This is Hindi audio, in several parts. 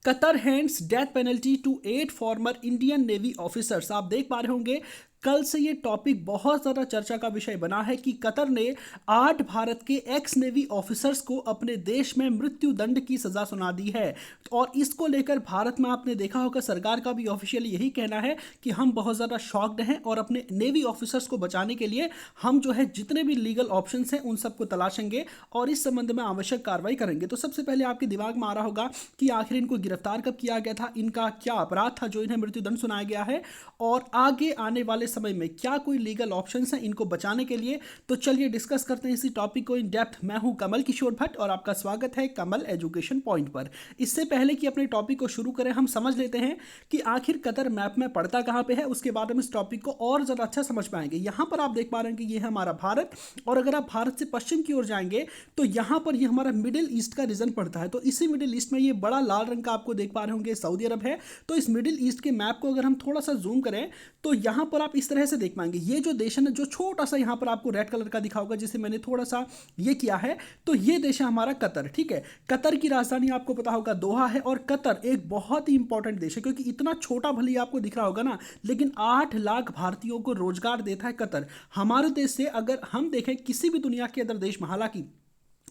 Qatar hands death penalty to 8 former Indian navy officers. आप देख पा रहे होंगे कल से ये टॉपिक बहुत ज़्यादा चर्चा का विषय बना है कि कतर ने 8 भारत के एक्स नेवी ऑफिसर्स को अपने देश में मृत्यु दंड की सज़ा सुना दी है। और इसको लेकर भारत में आपने देखा होगा सरकार का भी ऑफिशियली यही कहना है कि हम बहुत ज़्यादा शॉक्ड हैं और अपने नेवी ऑफिसर्स को बचाने के लिए हम जो है जितने भी लीगल ऑप्शंस हैं उन सबको तलाशेंगे और इस संबंध में आवश्यक कार्रवाई करेंगे। तो सबसे पहले आपके दिमाग में आ रहा होगा कि आखिर इनको गिरफ्तार कब किया गया था, इनका क्या अपराध था जो इन्हें मृत्युदंड सुनाया गया है और आगे आने वाले समय में क्या कोई लीगल ऑप्शंस हैं इनको बचाने के लिए। तो चलिए डिस्कस करते हैं इसी टॉपिक को इन डेप्थ। मैं हूं कमल किशोर भट्ट और आपका स्वागत है कमल एजुकेशन पॉइंट पर। इससे पहले कि अपने टॉपिक को शुरू करें हम समझ लेते हैं कि आखिर कतर मैप में पड़ता कहां पे है, उसके बाद हम इस टॉपिक को और ज़्यादा अच्छा समझ पाएंगे। यहां पर आप देख पा रहे हैं कि ये है हमारा भारत और अगर आप भारत से पश्चिम की ओर जाएंगे तो यहां पर ये हमारा मिडिल ईस्ट का रीजन पड़ता है। तो इसी मिडिल ईस्ट में ये बड़ा लाल रंग का आपको देख पा रहे होंगे सऊदी अरब है। तो इस मिडिल ईस्ट के मैप को अगर हम थोड़ा सा जूम करें तो यहां पर आप इस तरह से देख पाएंगे ये जो देश है ना, जो छोटा सा यहां पर आपको रेड कलर का दिखा होगा जिसे मैंने थोड़ा सा ये किया है, तो ये देश है हमारा कतर। ठीक है, कतर की राजधानी आपको पता होगा दोहा है और कतर एक बहुत ही इंपॉर्टेंट देश है क्योंकि इतना छोटा भले ही आपको दिख रहा होगा ना, लेकिन 8 लाख भारतीयों को रोजगार देता है कतर। हमारे देश से अगर हम देखें किसी भी दुनिया के अंदर देश में, हालांकि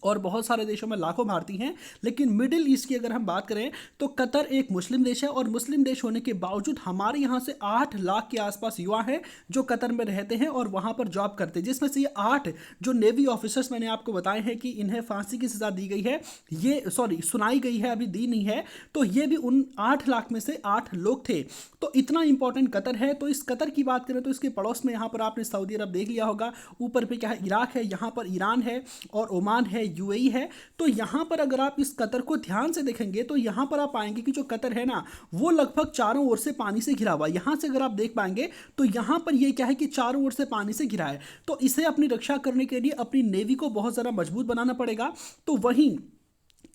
और बहुत सारे देशों में लाखों भारतीय हैं, लेकिन मिडिल ईस्ट की अगर हम बात करें तो कतर एक मुस्लिम देश है और मुस्लिम देश होने के बावजूद हमारे यहाँ से 8 लाख के आसपास युवा हैं जो कतर में रहते हैं और वहाँ पर जॉब करते हैं, जिसमें से ये 8 जो नेवी ऑफिसर्स मैंने आपको बताए हैं कि इन्हें फांसी की सज़ा दी गई है, ये सुनाई गई है, अभी दी नहीं है, तो ये भी उन 8 लाख में से 8 लोग थे। तो इतना इंपॉर्टेंट कतर है। तो इस कतर की बात करें तो इसके पड़ोस में यहाँ पर आपने सऊदी अरब देख लिया होगा, ऊपर पे क्या है इराक है, यहाँ पर ईरान है और ओमान है, यूएई है। तो यहां पर अगर आप इस कतर को ध्यान से देखेंगे तो यहां पर आप पाएंगे कि जो कतर है ना वो लगभग चारों ओर से पानी से घिरा हुआ है। यहां से अगर आप देख पाएंगे तो यहां पर ये क्या है कि चारों ओर से पानी से घिरा है, तो इसे अपनी रक्षा करने के लिए अपनी नेवी को बहुत ज़्यादा मजबूत बनाना पड़ेगा। तो वहीं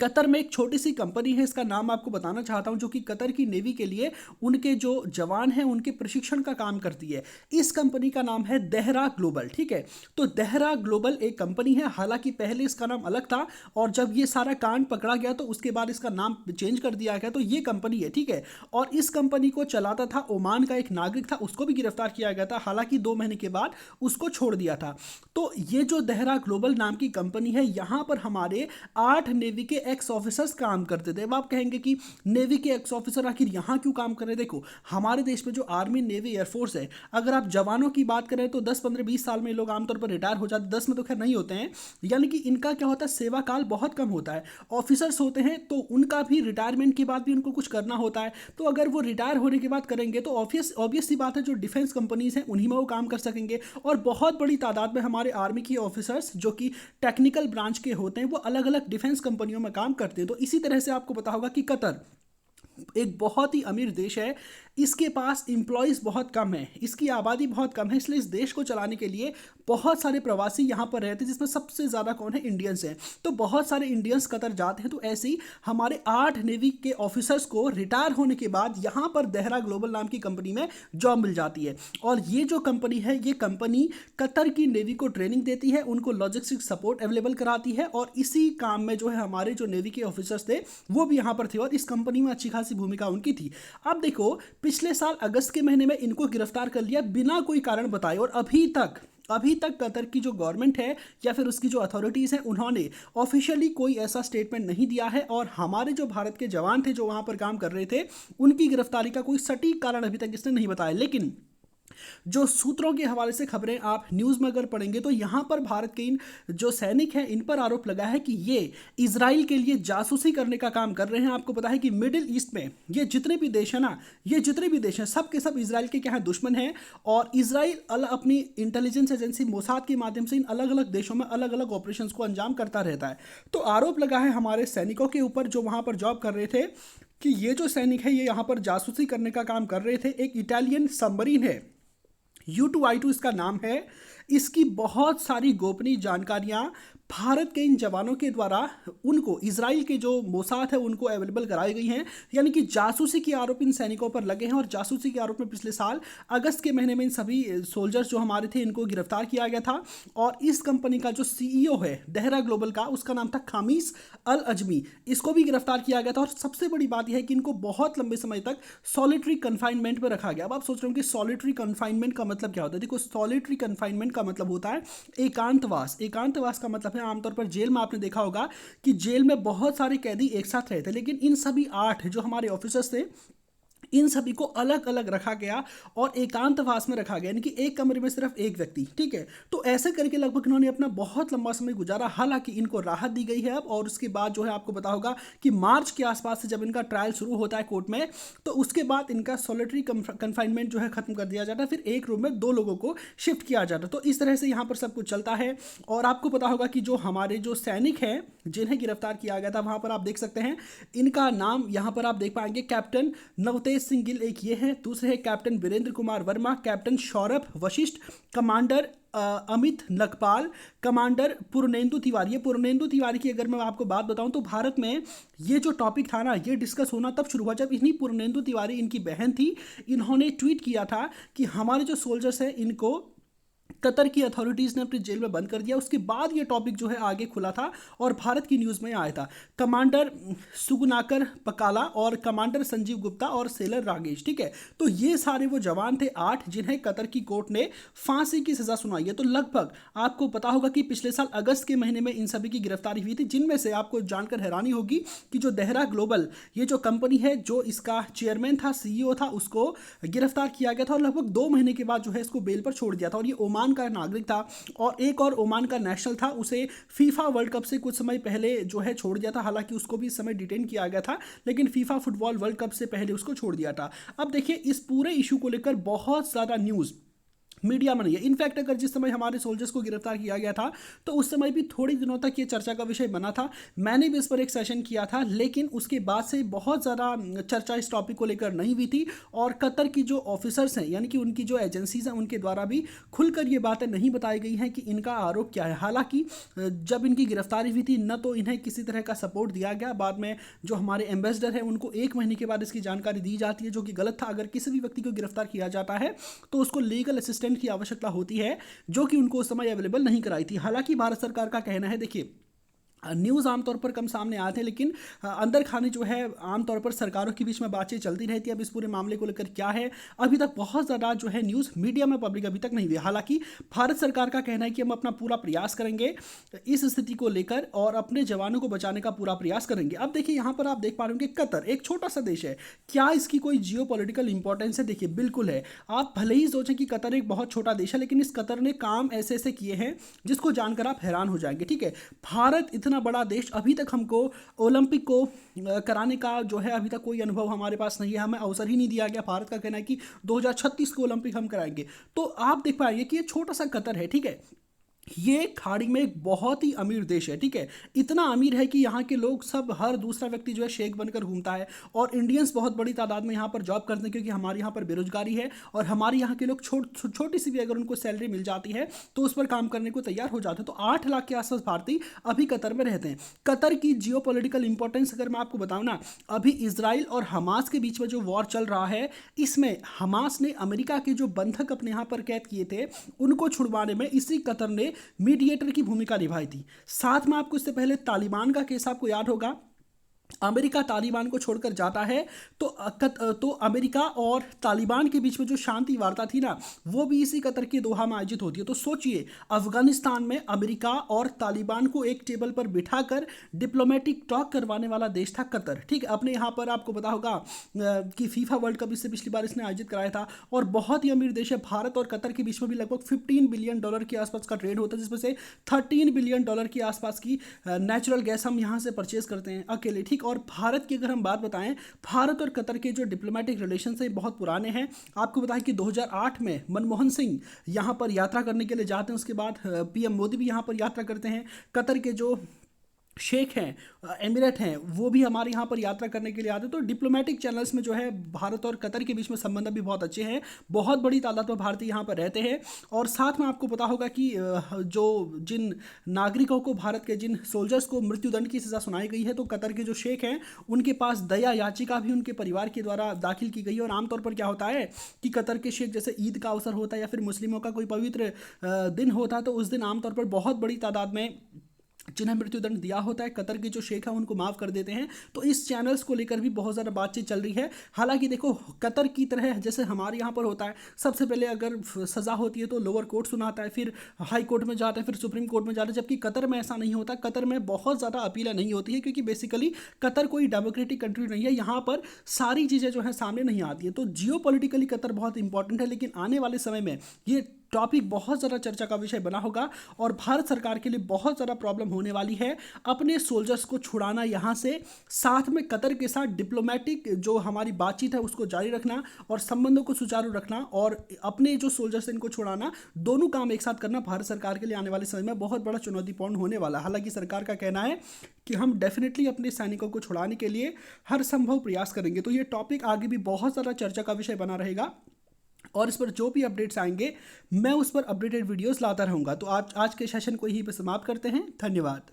कतर में एक छोटी सी कंपनी है, इसका नाम आपको बताना चाहता हूं, जो कि कतर की नेवी के लिए उनके जो जवान हैं उनके प्रशिक्षण का काम करती है। इस कंपनी का नाम है देहरा ग्लोबल। ठीक है, तो देहरा ग्लोबल एक कंपनी है, हालांकि पहले इसका नाम अलग था और जब ये सारा कांड पकड़ा गया तो उसके बाद इसका नाम चेंज कर दिया गया। तो ये कंपनी है, ठीक है, और इस कंपनी को चलाता था ओमान का एक नागरिक था, उसको भी गिरफ्तार किया गया था, हालांकि 2 महीने के बाद उसको छोड़ दिया था। तो ये जो देहरा ग्लोबल नाम की कंपनी है, यहां पर हमारे 8 नेवी के एक्स ऑफिसर्स काम करते थे। अब आप कहेंगे कि नेवी के एक्स ऑफिसर आखिर यहां क्यों काम कर रहे हैं? देखो, हमारे देश में जो आर्मी, नेवी, एयरफोर्स है, अगर आप जवानों की बात करें तो 10 15 20 साल में लोग आमतौर पर रिटायर हो जाते हैं, 10 में तो खैर नहीं होते हैं, यानी कि इनका क्या होता है सेवा काल बहुत कम होता है। ऑफिसर्स होते हैं तो उनका भी रिटायरमेंट के बाद भी उनको कुछ करना होता है, तो अगर वो रिटायर होने के बाद करेंगे तो ऑब्वियस सी बात है जो डिफेंस कंपनीज हैं उन्हीं में वो काम कर सकेंगे। और बहुत बड़ी तादाद में हमारे आर्मी के ऑफिसर्स जो कि टेक्निकल ब्रांच के होते हैं वो अलग अलग डिफेंस कंपनियों में काम करते हैं। तो इसी तरह से आपको पता होगा कि कतर एक बहुत ही अमीर देश है, इसके पास एम्प्लॉयज़ बहुत कम है, इसकी आबादी बहुत कम है, इसलिए इस देश को चलाने के लिए बहुत सारे प्रवासी यहाँ पर रहते हैं, जिसमें सबसे ज़्यादा कौन है? इंडियंस हैं। तो बहुत सारे इंडियंस कतर जाते हैं। तो ऐसे ही हमारे 8 नेवी के ऑफिसर्स को रिटायर होने के बाद यहाँ पर देहरा ग्लोबल नाम की कंपनी में जॉब मिल जाती है और ये जो कंपनी है ये कंपनी कतर की नेवी को ट्रेनिंग देती है, उनको लॉजिस्टिक सपोर्ट अवेलेबल कराती है और इसी काम में जो है हमारे जो नेवी के ऑफिसर्स थे वो भी यहाँ पर थे और इस कंपनी में अच्छी खासी भूमिका उनकी थी। अब देखो, पिछले साल अगस्त के महीने में इनको गिरफ्तार कर लिया बिना कोई कारण बताए और अभी तक कतर की जो गवर्नमेंट है या फिर उसकी जो अथॉरिटीज़ हैं उन्होंने ऑफिशियली कोई ऐसा स्टेटमेंट नहीं दिया है और हमारे जो भारत के जवान थे जो वहाँ पर काम कर रहे थे उनकी गिरफ्तारी का कोई सटीक कारण अभी तक इसने नहीं बताया। लेकिन जो सूत्रों के हवाले से खबरें आप न्यूज़ में अगर पढ़ेंगे तो यहाँ पर भारत के इन जो सैनिक हैं इन पर आरोप लगा है कि ये इजराइल के लिए जासूसी करने का काम कर रहे हैं। आपको पता है कि मिडिल ईस्ट में ये जितने भी देश हैं ना, ये जितने भी देश हैं सब के सब इजराइल के क्या है? दुश्मन हैं और इजराइल अपनी इंटेलिजेंस एजेंसी मोसाद के माध्यम से इन अलग अलग देशों में अलग अलग ऑपरेशंस को अंजाम करता रहता है। तो आरोप लगा है हमारे सैनिकों के ऊपर जो वहाँ पर जॉब कर रहे थे कि ये जो सैनिक है ये यहाँ पर जासूसी करने का काम कर रहे थे। एक इटालियन सबमरीन है, U2I2 इसका नाम है। इसकी बहुत सारी गोपनीय जानकारियां भारत के इन जवानों के द्वारा उनको इजराइल के जो मोसाद है उनको अवेलेबल कराई गई हैं। यानी कि जासूसी के आरोप इन सैनिकों पर लगे हैं और जासूसी के आरोप में पिछले साल अगस्त के महीने में इन सभी सोल्जर्स जो हमारे थे इनको गिरफ्तार किया गया था। और इस कंपनी का जो सीईओ है देहरा ग्लोबल का, उसका नाम था खामिस अल अजमी, इसको भी गिरफ्तार किया गया था। और सबसे बड़ी बात यह है कि इनको बहुत लंबे समय तक सॉलिटरी कन्फाइनमेंट पर रखा गया। अब आप सोच रहे हो कि सॉलिटरी कन्फाइनमेंट का मतलब क्या होता है। देखो, सॉलिटरी कन्फाइनमेंट का मतलब होता है एकांतवास। एकांतवास का मतलब है, आमतौर पर जेल में आपने देखा होगा कि जेल में बहुत सारे कैदी एक साथ रहते, लेकिन इन सभी 8 जो हमारे ऑफिसर्स थे इन सभी को अलग अलग रखा गया और एकांतवास में रखा गया, यानी कि एक कमरे में सिर्फ एक व्यक्ति। ठीक है, तो ऐसे करके लगभग इन्होंने अपना बहुत लंबा समय गुजारा। हालांकि इनको राहत दी गई है अब, और उसके बाद जो है आपको पता होगा कि मार्च के आसपास से जब इनका ट्रायल शुरू होता है कोर्ट में, तो उसके बाद इनका सॉलिटरी कन्फाइनमेंट जो है खत्म कर दिया जाता है, फिर एक रूम में 2 लोगों को शिफ्ट किया जाता है। तो इस तरह से यहाँ पर सब कुछ चलता है। और आपको पता होगा कि जो हमारे जो सैनिक हैं जिन्हें गिरफ्तार किया गया था, वहां पर आप देख सकते हैं इनका नाम यहाँ पर आप देख पाएंगे, कैप्टन नवतेज सिंह गिल एक ये है, दूसरे है captain Virendra Kumar Verma, captain Saurabh Vashishtha, commander Amit Nakpal, commander Purnendu Tiwari. Purnendu Tiwari की अगर मैं आपको बात बताऊं तो भारत में ये जो टॉपिक था ना, ये डिस्कस होना तब शुरू हुआ जब इन्हीं पूर्णेंदु तिवारी, इनकी बहन थी, इन्होंने ट्वीट किया था कि हमारे जो सोल्जर्स हैं इनको कतर की अथॉरिटीज़ ने अपनी जेल में बंद कर दिया। उसके बाद ये टॉपिक जो है आगे खुला था और भारत की न्यूज़ में आया था। कमांडर सुगुनाकर पकाला और कमांडर संजीव गुप्ता और सेलर रागेश, ठीक है, तो ये सारे वो जवान थे 8 जिन्हें कतर की कोर्ट ने फांसी की सज़ा सुनाई है। तो लगभग आपको पता होगा कि पिछले साल अगस्त के महीने में इन सभी की गिरफ्तारी हुई थी, जिनमें से आपको जानकर हैरानी होगी कि जो देहरा ग्लोबल ये जो कंपनी है, जो इसका चेयरमैन था, सीईओ था, उसको गिरफ्तार किया गया था और लगभग 2 महीने के बाद जो है इसको बेल पर छोड़ दिया था। और ये ओमान का नागरिक था और एक और ओमान का नेशनल था, उसे फीफा वर्ल्ड कप से कुछ समय पहले जो है छोड़ दिया था। हालांकि उसको भी इस समय डिटेन किया गया था, लेकिन फीफा फुटबॉल वर्ल्ड कप से पहले उसको छोड़ दिया था। अब देखिए, इस पूरे इशू को लेकर बहुत ज़्यादा न्यूज़ मीडिया में नहीं है। इनफैक्ट अगर जिस समय हमारे सोल्जर्स को गिरफ्तार किया गया था तो उस समय भी थोड़ी दिनों तक ये चर्चा का विषय बना था। मैंने भी इस पर एक सेशन किया था, लेकिन उसके बाद से बहुत ज़्यादा चर्चा इस टॉपिक को लेकर नहीं हुई थी। और कतर की जो ऑफिसर्स हैं, यानी कि उनकी जो एजेंसीज हैं, उनके द्वारा भी खुलकर ये बातें नहीं बताई गई हैं कि इनका आरोप क्या है। हालांकि जब इनकी गिरफ्तारी हुई थी न तो इन्हें किसी तरह का सपोर्ट दिया गया, बाद में जो हमारे एम्बेसडर हैं उनको 1 महीने के बाद इसकी जानकारी दी जाती है, जो कि गलत था। अगर किसी भी व्यक्ति को गिरफ्तार किया जाता है तो उसको लीगल असिस्टेंट की आवश्यकता होती है, जो कि उनको उस समय अवेलेबल नहीं कराई थी। हालांकि भारत सरकार का कहना है, देखिए न्यूज़ आमतौर पर कम सामने आते हैं, लेकिन अंदर खाने जो है आमतौर पर सरकारों के बीच में बातचीत चलती रहती है। अब इस पूरे मामले को लेकर क्या है, अभी तक बहुत ज़्यादा जो है न्यूज़ मीडिया में पब्लिक अभी तक नहीं हुई। हालांकि भारत सरकार का कहना है कि हम अपना पूरा प्रयास करेंगे इस स्थिति को लेकर और अपने जवानों को बचाने का पूरा प्रयास करेंगे। अब देखिए, यहाँ पर आप देख पा रहे होंगे कतर एक छोटा सा देश है, क्या इसकी कोई जियो पॉलिटिकल इंपॉर्टेंस है? देखिए, बिल्कुल है। आप भले ही सोचें कि कतर एक बहुत छोटा देश है, लेकिन इस कतर ने काम ऐसे ऐसे किए हैं जिसको जानकर आप हैरान हो जाएंगे। ठीक है, भारत इतना बड़ा देश, अभी तक हमको ओलंपिक को कराने का जो है अभी तक कोई अनुभव हमारे पास नहीं है, हमें अवसर ही नहीं दिया गया। भारत का कहना है कि 2036 को ओलंपिक हम कराएंगे। तो आप देख पाएंगे कि ये छोटा सा कतर है, ठीक है, ये खाड़ी में एक बहुत ही अमीर देश है। ठीक है, इतना अमीर है कि यहाँ के लोग सब, हर दूसरा व्यक्ति जो है शेख बनकर घूमता है और इंडियंस बहुत बड़ी तादाद में यहाँ पर जॉब करते हैं, क्योंकि हमारे यहाँ पर बेरोजगारी है और हमारे यहाँ के लोग छोटी सी भी अगर उनको सैलरी मिल जाती है तो उस पर काम करने को तैयार हो जाते हैं। तो 8 लाख के आसपास भारतीय अभी कतर में रहते हैं। कतर की जियो पॉलिटिकल इंपॉर्टेंस अगर मैं आपको बताऊँ ना, अभी इसराइल और हमास के बीच में जो वॉर चल रहा है, इसमें हमास ने अमेरिका के जो बंधक अपने यहाँ पर कैद किए थे उनको छुड़वाने में इसी कतर ने मीडिएटर की भूमिका निभाई थी। साथ में आपको इससे पहले तालिबान का केस आपको याद होगा, अमेरिका तालिबान को छोड़कर जाता है तो अमेरिका और तालिबान के बीच में जो शांति वार्ता थी ना, वो भी इसी कतर के दोहा में आयोजित होती है। तो सोचिए, अफगानिस्तान में अमेरिका और तालिबान को एक टेबल पर बिठाकर डिप्लोमेटिक टॉक करवाने वाला देश था कतर। ठीक है, अपने यहाँ पर आपको पता होगा कि फीफा वर्ल्ड कप इससे पिछली बार इसने आयोजित कराया था और बहुत ही अमीर देश है। भारत और कतर के बीच में भी लगभग $15 बिलियन के आसपास का ट्रेड होता है, जिसमें से $13 बिलियन के आसपास की नेचुरल गैस हम यहाँ से परचेज करते हैं अकेले। ठीक, और भारत की अगर हम बात बताएं, भारत और कतर के जो डिप्लोमेटिक रिलेशन है बहुत पुराने हैं। आपको बताएं कि 2008 में मनमोहन सिंह यहां पर यात्रा करने के लिए जाते हैं, उसके बाद पीएम मोदी भी यहां पर यात्रा करते हैं। कतर के जो शेख हैं, एमिरेट हैं, वो भी हमारे यहाँ पर यात्रा करने के लिए आते हैं। तो डिप्लोमेटिक चैनल्स में जो है भारत और कतर के बीच में संबंध भी बहुत अच्छे हैं। बहुत बड़ी तादाद में भारतीय यहाँ पर रहते हैं। और साथ में आपको पता होगा कि जो जिन नागरिकों को, भारत के जिन सोल्जर्स को मृत्युदंड की सज़ा सुनाई गई है, तो कतर के जो शेख हैं उनके पास दया याचिका भी उनके परिवार के द्वारा दाखिल की गई है। और आमतौर पर क्या होता है कि कतर के शेख, जैसे ईद का अवसर होता है या फिर मुस्लिमों का कोई पवित्र दिन होता है, तो उस दिन आमतौर पर बहुत बड़ी तादाद में जिन्हें मृत्युदंड दिया होता है, कतर के जो शेख हैं उनको माफ़ कर देते हैं। तो इस चैनल्स को लेकर भी बहुत ज़्यादा बातचीत चल रही है। हालांकि देखो, कतर की तरह जैसे हमारे यहाँ पर होता है, सबसे पहले अगर सज़ा होती है तो लोअर कोर्ट सुनाता है, फिर हाई कोर्ट में जाता है, फिर सुप्रीम कोर्ट में जाता है। जबकि कतर में ऐसा नहीं होता। कतर में बहुत ज़्यादा अपीलें नहीं होती है, क्योंकि बेसिकली कतर कोई डेमोक्रेटिक कंट्री नहीं है। यहाँ पर सारी चीज़ें जो है सामने नहीं आती है। तो जियो पोलिटिकली कतर बहुत इंपॉर्टेंट है, लेकिन आने वाले समय में ये टॉपिक बहुत ज़्यादा चर्चा का विषय बना होगा। और भारत सरकार के लिए बहुत ज़्यादा प्रॉब्लम होने वाली है अपने सोल्जर्स को छुड़ाना यहाँ से, साथ में कतर के साथ डिप्लोमेटिक जो हमारी बातचीत है उसको जारी रखना और संबंधों को सुचारू रखना, और अपने जो सोल्जर्स हैं इनको छुड़ाना, दोनों काम एक साथ करना भारत सरकार के लिए आने वाले समय में बहुत बड़ा चुनौतीपूर्ण होने वाला है। हालांकि सरकार का कहना है कि हम डेफिनेटली अपने सैनिकों को छुड़ाने के लिए हर संभव प्रयास करेंगे। तो ये टॉपिक आगे भी बहुत ज़्यादा चर्चा का विषय बना रहेगा, और इस पर जो भी अपडेट्स आएंगे मैं उस पर अपडेटेड वीडियोस लाता रहूँगा। तो आज के सेशन को यहीं पर समाप्त करते हैं। धन्यवाद।